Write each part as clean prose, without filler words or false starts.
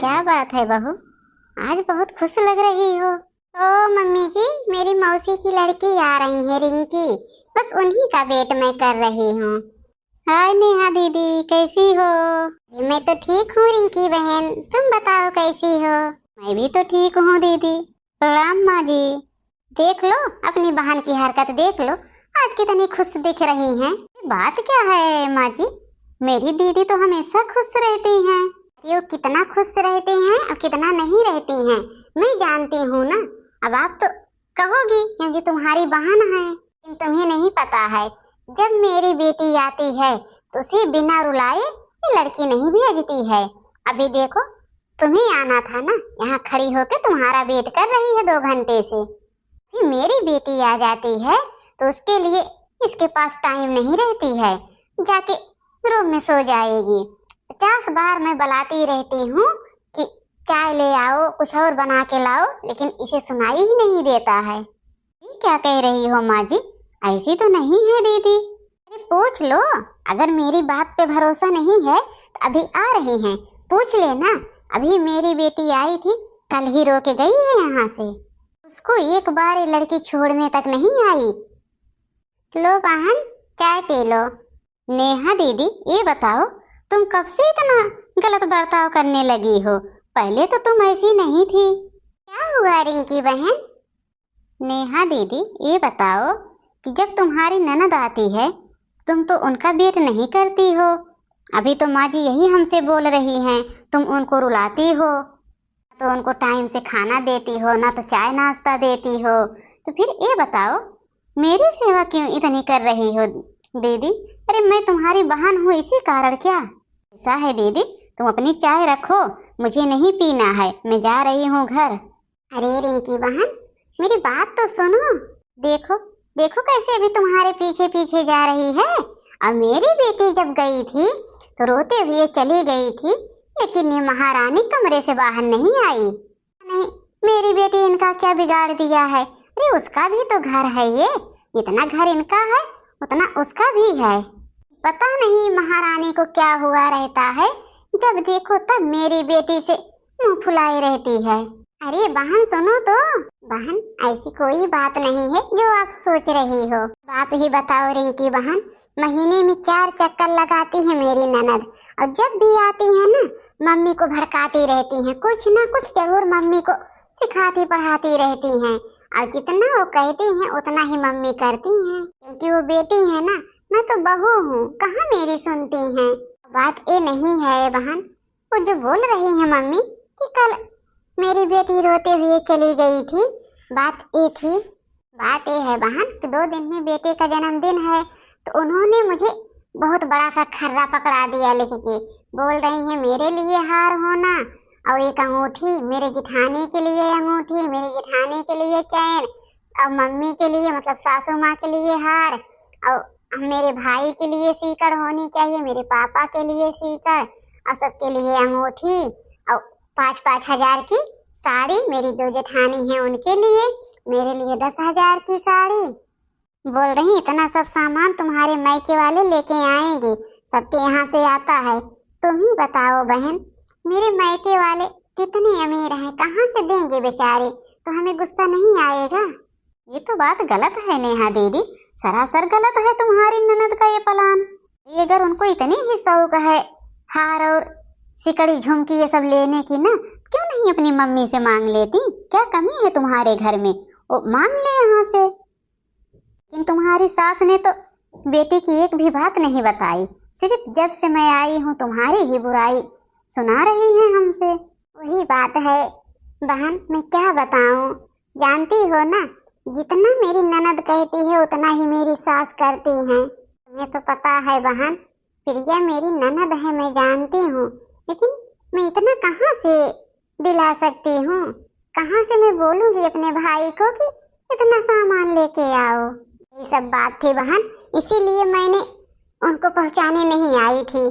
क्या बात है बहू, आज बहुत खुश लग रही हो। ओ मम्मी जी, मेरी मौसी की लड़की आ रही है रिंकी, बस उन्हीं का वेट मैं कर रही हूँ। हाय नेहा दीदी, कैसी हो? मैं तो ठीक हूँ रिंकी बहन, तुम बताओ कैसी हो? मैं भी तो ठीक हूँ दीदी। प्रणाम माँ जी। देख लो अपनी बहन की हरकत, देख लो आज कितनी खुश दिख रही हैं। बात क्या है माँ जी, मेरी दीदी तो हमेशा खुश रहती हैं। ये कितना खुश रहती हैं और कितना नहीं रहती हैं मैं जानती हूँ ना। अब आप तो कहोगी क्योंकि तुम्हारी बहन है, लेकिन तुम्हें नहीं पता है जब मेरी बेटी आती है तो उसे बिना रुलाए ये लड़की नहीं भेजती है। अभी देखो तुम्हें आना था ना, यहाँ खड़ी होकर तुम्हारा वेट कर रही है 2 घंटे से। फिर मेरी बेटी आ जाती है तो उसके लिए इसके पास टाइम नहीं रहती है, जाके रूम में सो जाएगी। 50 बार मैं बुलाती रहती हूँ कि चाय ले आओ, कुछ और बना के लाओ, लेकिन इसे सुनाई ही नहीं देता है। ये क्या कह रही हो माँ जी, ऐसी तो नहीं है दीदी। अरे पूछ लो, अगर मेरी बात पे भरोसा नहीं है तो अभी आ रही हैं, पूछ लेना। अभी मेरी बेटी आई थी, कल ही रो के गई है यहाँ से, उसको एक बार ये लड़की छोड़ने तक नहीं आई। लो बहन चाय पी लो। नेहा दीदी ये बताओ, तुम कब से इतना गलत बर्ताव करने लगी हो? पहले तो तुम ऐसी नहीं थी। क्या हुआ रिंकी बहन? नेहा दीदी ये बताओ कि जब तुम्हारी ननद आती है तुम तो उनका वेट नहीं करती हो। अभी तो माँ जी यही हमसे बोल रही हैं, तुम उनको रुलाती हो, तो उनको टाइम से खाना देती हो, ना तो चाय नाश्ता देती हो। तो फिर ये बताओ मेरी सेवा क्यों इतनी कर रही हो दीदी? अरे मैं तुम्हारी बहन हूँ, इसी कारण क्या? ऐसा है दीदी, तुम अपनी चाय रखो, मुझे नहीं पीना है, मैं जा रही हूँ घर। अरे रिंकी बहन मेरी बात तो सुनो। देखो देखो कैसे अभी तुम्हारे पीछे पीछे जा रही है। और मेरी बेटी जब गई थी तो रोते हुए चली गई थी, लेकिन ये महारानी कमरे से बाहर नहीं आई। नहीं, मेरी बेटी इनका क्या बिगाड़ दिया है? अरे उसका भी तो घर है, ये इतना घर इनका है उतना उसका भी है। पता नहीं महारानी को क्या हुआ रहता है, जब देखो तब मेरी बेटी से मुंह फुलाई रहती है। अरे बहन सुनो तो। बहन ऐसी कोई बात नहीं है जो आप सोच रही हो। आप ही बताओ रिंकी बहन, महीने में 4 चक्कर लगाती है मेरी ननद, और जब भी आती है ना मम्मी को भड़काती रहती हैं, कुछ ना कुछ जरूर मम्मी को सिखाती पढ़ाती रहती हैं, और जितना वो कहती हैं उतना ही मम्मी करती हैं, क्योंकि वो बेटी है ना, मैं तो बहू हूँ, कहाँ मेरी सुनती हैं। बात ये नहीं है बहन, वो जो बोल रही है मम्मी कि कल मेरी बेटी रोते हुए चली गई थी, बात ये है बहन कि 2 दिन में बेटे का जन्मदिन है, तो उन्होंने मुझे बहुत बड़ा सा खर्रा पकड़ा दिया लिख के। बोल रही है मेरे लिए हार होना, और एक अंगूठी मेरे जिठानी के लिए, अंगूठी मेरे जिठानी के लिए चैन, और मम्मी के लिए मतलब सासू माँ के लिए हार, और मेरे भाई के लिए सीकड़ होनी चाहिए, मेरे पापा के लिए सीकड़, और सबके लिए अंगूठी, और 5-5 हजार की साड़ी, मेरी 2 जेठानी हैं उनके लिए, मेरे लिए 10,000 की साड़ी। बोल रही इतना सब सामान तुम्हारे मायके वाले लेके आएंगे, सबके यहाँ से आता है। तुम ही बताओ बहन, मेरे मायके वाले कितने अमीर हैं, कहाँ से देंगे बेचारे, तो हमें गुस्सा नहीं आएगा? ये तो बात गलत है नेहा दीदी, सरासर गलत है तुम्हारी ननद का ये प्लान। ये अगर उनको इतनी ही शौक है हार और सिकड़ी झुमकी ये सब लेने की ना, क्यों नहीं अपनी मम्मी से मांग लेती? क्या कमी है तुम्हारे घर में, वो मांग ले यहाँ से। लेकिन तुम्हारी सास ने तो बेटी की एक भी बात नहीं बताई, सिर्फ जब से मैं आई हूँ तुम्हारी ही बुराई सुना रही है हमसे। वही बात है बहन, मैं क्या बताऊँ, जानती हो ना जितना मेरी ननद कहती है उतना ही मेरी सास करती हैं। तुम्हें तो पता है बहन, प्रिया मेरी ननद है, मैं जानती हूँ, लेकिन मैं इतना कहाँ से दिला सकती हूँ, कहाँ से मैं बोलूँगी अपने भाई को कि इतना सामान लेके आओ। ये सब बात थी बहन, इसीलिए मैंने उनको पहुँचाने नहीं आई थी।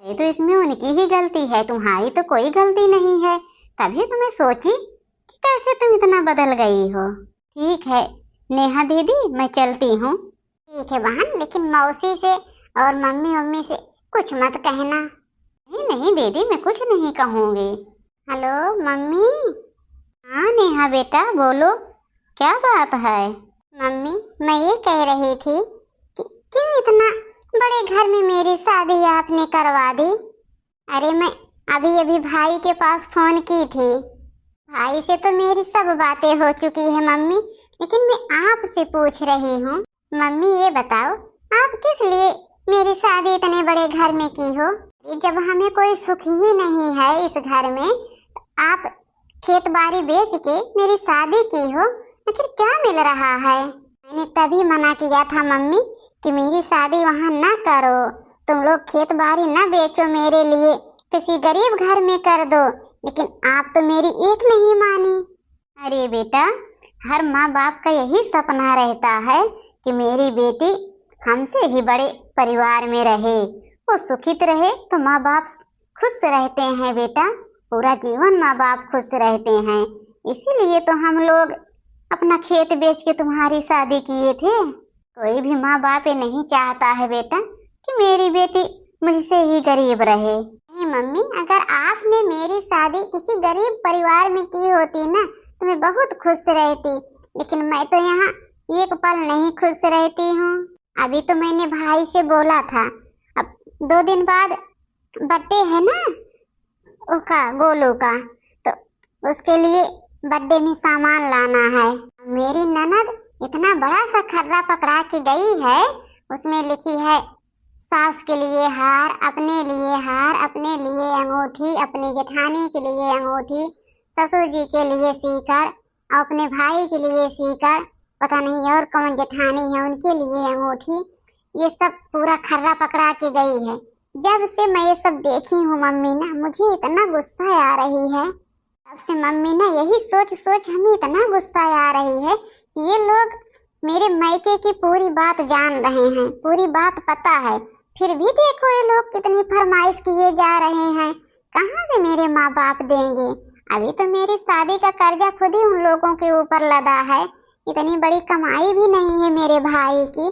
ये तो इसमें उनकी ही गलती है, तुम्हारी तो कोई गलती नहीं है, तभी तो मैं सोची कि कैसे तुम इतना बदल गई हो। ठीक है नेहा दीदी, मैं चलती हूँ। ठीक है बहन, लेकिन मौसी से और मम्मी से कुछ मत कहना। नहीं नहीं दीदी, मैं कुछ नहीं कहूँगी। Hello mummy. हाँ नेहा बेटा बोलो, क्या बात है? मम्मी मैं ये कह रही थी कि क्यों इतना बड़े घर में मेरी शादी आपने करवा दी? अरे मैं अभी अभी भाई के पास फोन की थी, भाई से तो मेरी सब बातें हो चुकी है मम्मी, लेकिन मैं आपसे पूछ रही हूँ। मम्मी ये बताओ, आप किस लिए मेरी शादी इतने बड़े घर में की हो? जब हमें कोई सुख ही नहीं है इस घर में, आप खेत बाड़ी बेच के मेरी शादी की हो, आखिर क्या मिल रहा है? मैंने तभी मना किया था मम्मी कि मेरी शादी वहाँ ना करो, तुम लोग खेत बाड़ी ना बेचो, मेरे लिए किसी गरीब घर में कर दो, लेकिन आप तो मेरी एक नहीं मानी। अरे बेटा, हर माँ बाप का यही सपना रहता है कि मेरी बेटी हमसे ही बड़े परिवार में रहे, वो सुखित रहे तो माँ बाप खुश रहते हैं बेटा, पूरा जीवन माँ बाप खुश रहते हैं। इसीलिए तो हम लोग अपना खेत बेच के तुम्हारी शादी किए थे। कोई भी माँ बाप ये नहीं चाहता है बेटा कि मेरी बेटी मुझसे ही गरीब रहे। नहीं मम्मी, अगर आपने मेरी शादी किसी गरीब परिवार में की होती ना तो मैं बहुत खुश रहती, लेकिन मैं तो यहाँ एक पल नहीं खुश रहती हूँ। अभी तो मैंने भाई से बोला था, अब 2 दिन बाद बर्थडे है ना उसका, गोलू का, तो उसके लिए बर्थडे में सामान लाना है। मेरी ननद इतना बड़ा सा खर्रा पकड़ा के गई है, उसमें लिखी है सास के लिए हार, अपने लिए हार, अपने लिए अंगूठी, अपनी जेठानी के लिए अंगूठी, ससुर जी के लिए सीकर, और अपने भाई के लिए सीकर, पता नहीं और कौन जेठानी है उनके लिए अंगूठी, ये सब पूरा खर्रा पकड़ा के गई है। जब से मैं ये सब देखी हूँ मम्मी ना, मुझे इतना गुस्सा आ रही है, तब से मम्मी ना यही सोच सोच हमें इतना गुस्सा आ रही है कि ये लोग मेरे मायके की पूरी बात जान रहे हैं, पूरी बात पता है, फिर भी देखो ये लोग कितनी फरमाइश किए जा रहे हैं, कहाँ से मेरे माँ बाप देंगे? अभी तो मेरी शादी का कर्जा खुद ही उन लोगों के ऊपर लदा है, इतनी बड़ी कमाई भी नहीं है मेरे भाई की,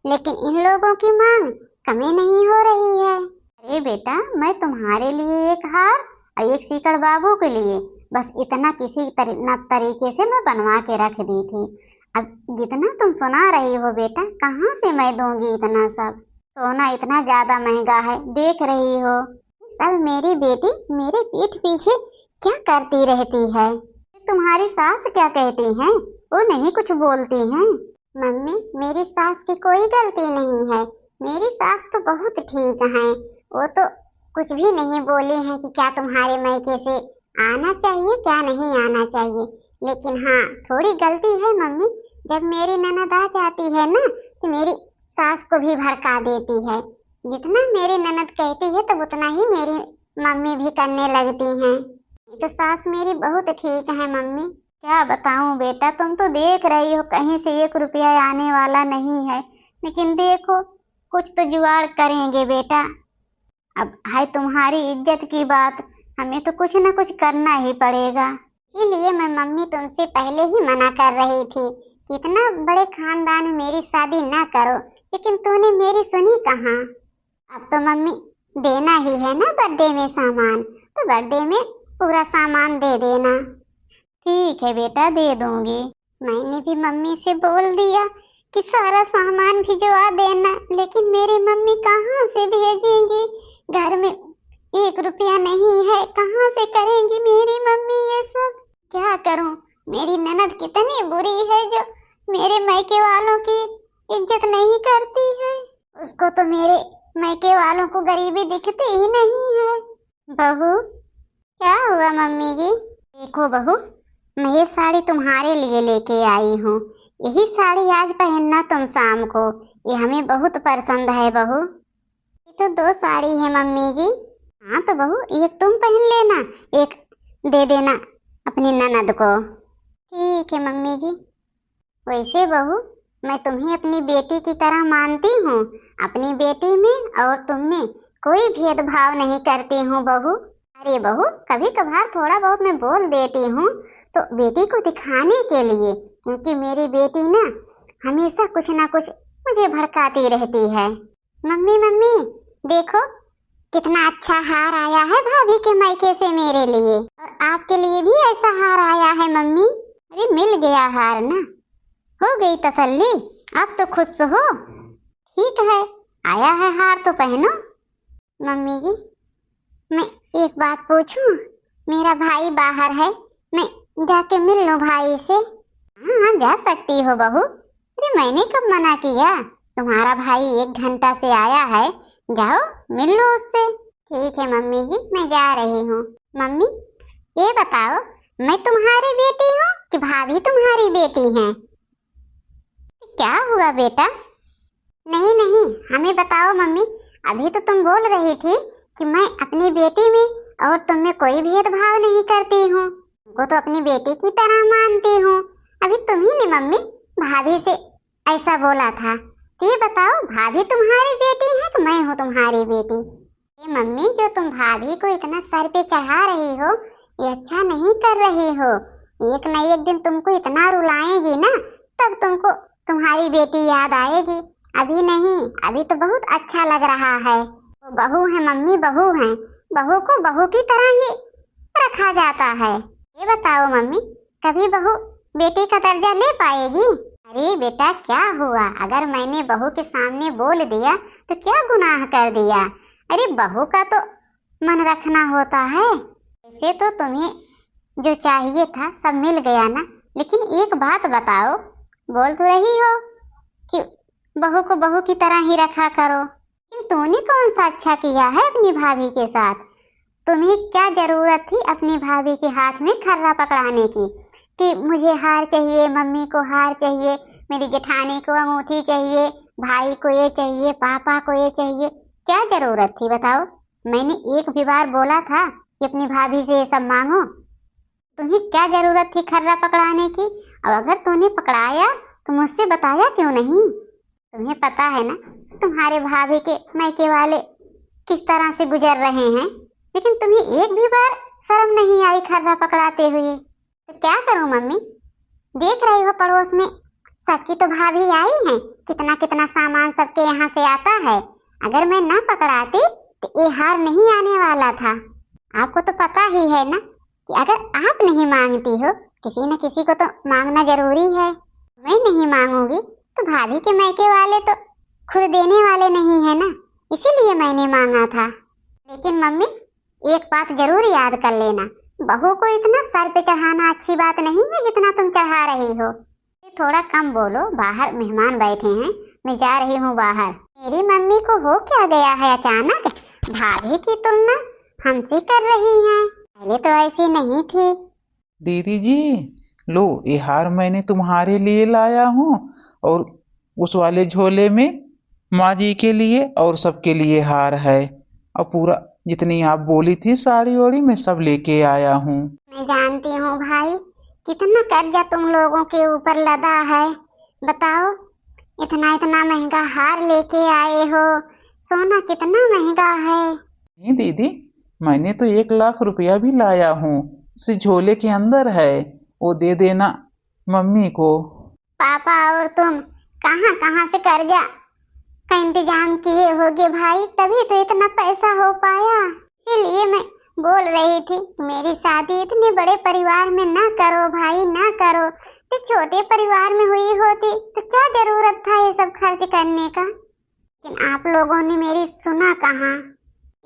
लेकिन इन लोगों की मांग कमी नहीं हो रही है। अरे बेटा, मैं तुम्हारे लिए एक हार और एक सीकड़ बाबू के लिए बस इतना किसी तरीके से मैं बनवा के रख दी थी। अब जितना तुम सुना रही हो बेटा, कहाँ से मैं दूंगी इतना सब? सोना इतना ज्यादा महंगा है, देख रही हो। सब मेरी बेटी मेरे पीठ पीछे क्या करती रहती है? तुम्हारी सास क्या कहती हैं? वो नहीं कुछ बोलती हैं? मम्मी मेरी सास की कोई गलती नहीं है, मेरी सास तो बहुत ठीक हैं, वो तो कुछ भी नहीं बोली हैं कि क्या तुम्हारे मायके से आना चाहिए क्या नहीं आना चाहिए, लेकिन हाँ थोड़ी गलती है मम्मी, जब मेरी ननद आ जाती है ना तो मेरी सास को भी भड़का देती है, जितना मेरी ननद कहती है तो उतना ही मेरी मम्मी भी करने लगती हैं। तो सास मेरी बहुत ठीक है मम्मी। क्या बताऊं बेटा, तुम तो देख रही हो कहीं से 1 रुपया आने वाला नहीं है, लेकिन देखो कुछ तो जुगाड़ करेंगे बेटा। अब है तुम्हारी इज्जत की बात, हमें तो कुछ ना कुछ करना ही पड़ेगा। इसीलिए मैं मम्मी तुमसे पहले ही मना कर रही थी कि इतना बड़े खानदान में मेरी शादी ना करो, लेकिन तूने मेरी सुनी कहाँ। अब तो मम्मी देना ही है ना बर्थडे में सामान, तो बर्थडे में पूरा सामान दे देना। ठीक है बेटा, दे दूंगी। मैंने भी मम्मी से बोल दिया कि सारा सामान भिजवा देना, लेकिन मेरी मम्मी कहाँ से भेजेंगी? घर में 1 रुपया नहीं है, कहाँ से करेंगी मेरी मम्मी ये सब? क्या करूं? मेरी ननद कितनी बुरी है जो मेरे मायके वालों की इज्जत नहीं करती है, उसको तो मेरे मायके वालों को गरीबी दिखती ही नहीं है। बहू क्या हुआ मम्मी जी? देखो बहू, मैं ये साड़ी तुम्हारे लिए लेके आई हूँ, यही साड़ी आज पहनना तुम शाम को, ये हमें बहुत पसंद है बहू। ये तो 2 साड़ी है मम्मी जी। हाँ तो बहू एक तुम पहन लेना, एक दे देना अपनी ननद को। ठीक है मम्मी जी। वैसे बहू मैं तुम्हें अपनी बेटी की तरह मानती हूँ, अपनी बेटी में और तुम में कोई भेदभाव नहीं करती हूँ बहू। अरे बहू कभी कभार थोड़ा बहुत मैं बोल देती हूँ तो बेटी को दिखाने के लिए, क्योंकि मेरी बेटी ना हमेशा कुछ ना कुछ मुझे भड़काती रहती है। मम्मी मम्मी देखो कितना अच्छा हार आया है भाभी के मायके से मेरे लिए, और आपके लिए भी ऐसा हार आया है मम्मी। अरे मिल गया हार ना, हो गई तसल्ली, अब तो खुश हो। ठीक है, आया है हार तो पहनो। मम्मी जी, मैं एक बात पूछूं? मेरा भाई बाहर है, मैं जाके मिल लूं भाई से? हाँ जा सकती हो बहू। अरे मैंने कब मना किया? तुम्हारा भाई 1 घंटा से आया है, जाओ मिल लो उससे। ठीक है मम्मी जी, मैं जा रही हूँ। मम्मी ये बताओ, मैं तुम्हारी बेटी हूँ कि भाभी तुम्हारी बेटी हैं? क्या हुआ बेटा? नहीं नहीं, हमें बताओ मम्मी। अभी तो तुम बोल रही थी कि मैं अपनी बेटी में और तुम में कोई भेदभाव नहीं करती हूँ, तुमको तो अपनी बेटी की तरह मानती हूँ। अभी तुम ही ने मम्मी भाभी से ऐसा बोला था। तो ये बताओ, भाभी तुम्हारी बेटी है कि मैं हूँ तुम्हारी बेटी? ये मम्मी, जो तुम भाभी को इतना सर पे चढ़ा रही हो, ये अच्छा नहीं कर रही हो। एक न एक दिन तुमको इतना रुलाएगी ना, तब तुमको तुम्हारी बेटी याद आएगी। अभी नहीं, अभी तो बहुत अच्छा लग रहा है। वो बहू है मम्मी, बहू है, बहू को बहू की तरह ही रखा जाता है। ये बताओ मम्मी, कभी बहू बेटी का दर्जा ले पाएगी? अरे बेटा क्या हुआ, अगर मैंने बहू के सामने बोल दिया तो क्या गुनाह कर दिया? अरे बहू का तो मन रखना होता है। ऐसे तो तुम्हें जो चाहिए था सब मिल गया ना, लेकिन एक बात बताओ, बोल तो रही हो कि बहू को बहू की तरह ही रखा करो, लेकिन तूने कौन सा अच्छा किया है अपनी भाभी के साथ? तुम्हें क्या जरूरत थी अपनी भाभी के हाथ में खर्रा पकड़ाने की कि मुझे हार चाहिए, मम्मी को हार चाहिए, मेरी जेठानी को अंगूठी चाहिए, भाई को ये चाहिए, पापा को ये चाहिए? क्या जरूरत थी बताओ? मैंने एक भी बार बोला था कि अपनी भाभी से ये सब मांगो? तुम्हें क्या जरूरत थी खर्रा पकड़ाने की? और अगर तूने पकड़ाया तो मुझसे बताया क्यों नहीं? तुम्हें पता है ना तुम्हारे भाभी के मायके वाले किस तरह से गुजर रहे हैं, लेकिन तुम्हें एक भी बार शर्म नहीं आई खर्रा पकड़ाते हुए। तो क्या करूं मम्मी? देख रही हो पड़ोस में सबकी तो भाभी आई हैं, कितना कितना सामान सबके यहाँ से आता है। अगर मैं ना पकड़ाती तो ये हार नहीं आने वाला था। आपको तो पता ही है ना कि अगर आप नहीं मांगती हो, किसी न किसी को तो मांगना जरूरी है। मैं नहीं मांगूंगी तो भाभी के मायके वाले तो खुद देने वाले नहीं है ना, इसीलिए मैंने मांगा था। लेकिन मम्मी एक बात जरूर याद कर लेना, बहू को इतना सर पे चढ़ाना अच्छी बात नहीं है जितना तुम चढ़ा रही हो। थोड़ा कम बोलो, बाहर मेहमान बैठे हैं, मैं जा रही हूँ बाहर। मेरी मम्मी को हो क्या गया है अचानक, भाभी की तुलना हमसे कर रही हैं? पहले तो ऐसी नहीं थी। दीदी जी लो, ये हार मैंने तुम्हारे लिए लाया हूँ, और उस वाले झोले में माँ जी के लिए और सबके लिए हार है, और पूरा जितनी आप बोली थी साड़ी वाड़ी मैं सब लेके आया हूँ। मैं जानती हूँ भाई, कितना कर्जा तुम लोगों के ऊपर लदा है। बताओ, इतना इतना महंगा हार लेके आए हो, सोना कितना महंगा है। नहीं दीदी, मैंने तो 1 लाख रुपया भी लाया हूँ, उसी झोले के अंदर है, वो दे देना मम्मी को। पापा और तुम कहाँ कहाँ से कर्जा का इंतजाम किए होगे भाई, तभी तो इतना पैसा हो पाया। इसीलिए मैं बोल रही थी मेरी शादी इतने बड़े परिवार में ना करो भाई, ना करो। तो छोटे परिवार में हुई होती तो क्या जरूरत था ये सब खर्च करने का, लेकिन आप लोगों ने मेरी सुना कहाँ।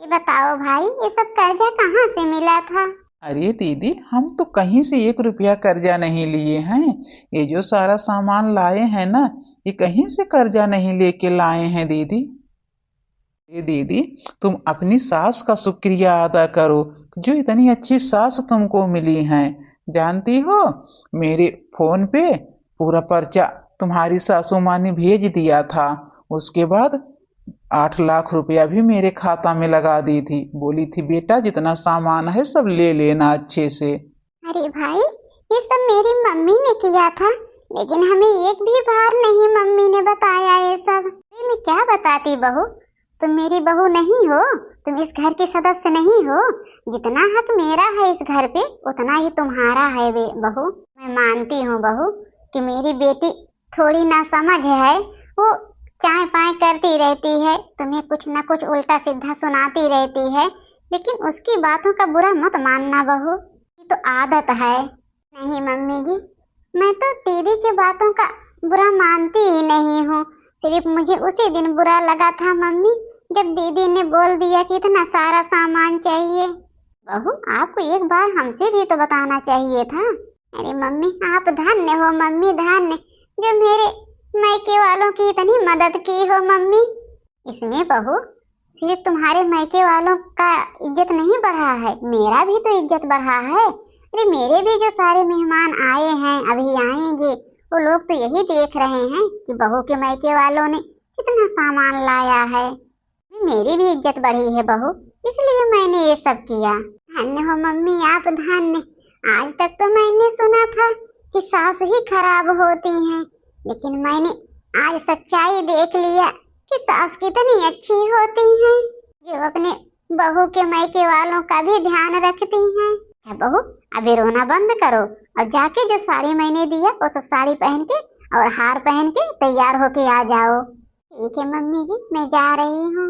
ये बताओ भाई, ये सब कर्जा कहाँ से मिला था? अरे दीदी, हम तो कहीं से 1 रुपया कर्जा नहीं लिए हैं। ये जो सारा सामान लाए हैं ना, ये कहीं से कर्जा नहीं लेके लाए हैं दीदी। ये दीदी, तुम अपनी सास का शुक्रिया अदा करो, जो इतनी अच्छी सास तुमको मिली हैं। जानती हो, मेरे फोन पे पूरा पर्चा तुम्हारी सासू माँ ने भेज दिया था। उसके बाद 8 लाख रुपया भी मेरे खाता में लगा दी थी, बोली थी बेटा जितना सामान है सब ले लेना अच्छे से। अरे भाई, ये सब मेरी मम्मी ने किया था, लेकिन हमें एक भी बार नहीं मम्मी ने बताया ये सब। मैं क्या बताती बहू, तुम मेरी बहू नहीं हो, तुम इस घर के सदस्य नहीं हो। जितना हक मेरा है इस घर पे, उतना ही तुम्हारा है बहू। मैं मानती हूँ बहू कि मेरी बेटी थोड़ी नासमझ है, वो चाय पाए करती रहती है, तुम्हें कुछ न कुछ उल्टा सीधा सुनाती रहती है, लेकिन उसकी बातों का बुरा मत मानना बहू, ये तो आदत है। नहीं मम्मी जी, मैं तो दीदी की बातों का बुरा मानती ही नहीं हूँ। सिर्फ मुझे उसी दिन बुरा लगा था मम्मी, जब दीदी ने बोल दिया कि इतना सारा सामान चाहिए। बहू, आपको एक बार हमसे भी तो बताना चाहिए था। अरे मम्मी, आप धन्य हो मम्मी, धन्य, जो मेरे मायके वालों की इतनी मदद की हो मम्मी। इसमें बहू सिर्फ तुम्हारे मायके वालों का इज्जत नहीं बढ़ा है, मेरा भी तो इज्जत बढ़ा है। अरे मेरे भी जो सारे मेहमान आए हैं, अभी आएंगे, वो लोग तो यही देख रहे हैं कि बहू के मायके वालों ने कितना सामान लाया है। मेरी भी इज्जत बढ़ी है बहू, इसलिए मैंने ये सब किया। धन्य हो मम्मी आप, धन्य। आज तक तो मैंने सुना था कि सास ही खराब होती हैं, लेकिन मैंने आज सच्चाई देख लिया कि सास कितनी अच्छी होती हैं, जो अपने बहू के मायके वालों का भी ध्यान रखती हैं। क्या बहू, अभी रोना बंद करो और जाके जो साड़ी मैंने दिया वो सब साड़ी पहन के और हार पहन के तैयार होके आ जाओ। ठीक है मम्मी जी, मैं जा रही हूँ।